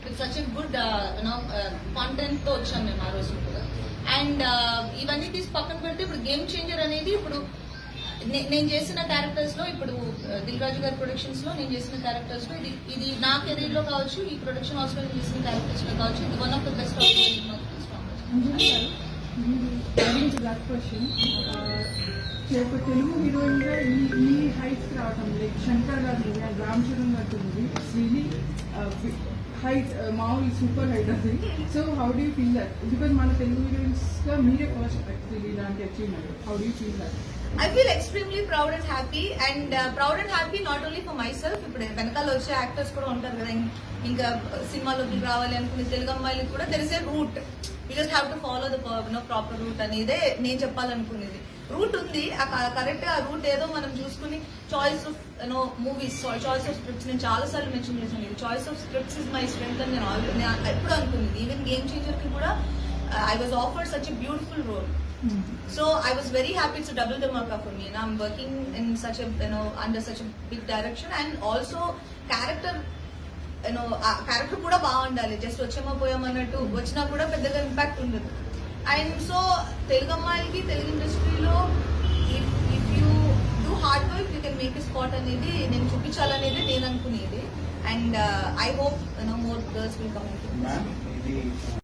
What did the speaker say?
With such a good content తో వచ్చాం మేము ఆ రోజు కూడా. అండ్ ఇవన్నీ తీసి పక్కన పెడితే ఇప్పుడు గేమ్ చేంజర్ అనేది ఇప్పుడు నేను చేసిన క్యారెక్టర్స్ లో, ఇప్పుడు దిల్ రాజు గారి ప్రొడక్షన్స్ లో నేను చేసిన క్యారెక్టర్స్ లో ఇది నా కెరీర్ లో కావచ్చు, ఈ ప్రొడక్షన్ హౌస్ లో నేను చేసిన క్యారెక్టర్స్ లో కావచ్చు, ఇది one of the best block question. ఒక తెలుగు హీరోయిన్ గా ఈ హైట్స్ రావటం, లైక్ శంకర్ గారు రామ్ చరణ్ గారు ఉంది, రియలీ హైట్, మామూలు సూపర్ హైట్ అది. So how do you feel that? Because మన తెలుగు హీరోయిన్స్ గా మీరే ఫస్ట్ యాక్చువల్లీ ఇలాంటి achievement. How do you feel that? I feel extremely proud and happy, and proud and happy not only for myself. ఇప్పుడు వెనకాల వచ్చే actors కూడా ఉంటారు కదా, ఇంకా సినిమాలోకి రావాలి అనుకునే తెలుగు అమ్మాయిలకు కూడా there is a route. You just have to follow the proper route అనేదే నేను చెప్పాలనుకునేది. రూట్ ఉంది, కరెక్ట్ గా ఆ రూట్ ఏదో మనం చూసుకుని choice of movies, choice of scripts, నేను చాలా సార్లు మెన్షన్ చేశాను, choice of scripts is my strength అని నేను ఎప్పుడు అనుకునేది. ఈవెన్ గేమ్ చేంజర్ కి కూడా I was offered such a beautiful role. So I was very happy. It's a double dhamaka for me, and I'm working in such a under such a big direction, and also character character kuda baagundali. Just vachema poyam annattu vachina kuda peddaga impact undadu. And so Telugu ammayaliki Telugu industry lo if you do hard work you can make a spot anedi nenu chupichallanedi nenu anukunedi. And I hope more girls will come into this.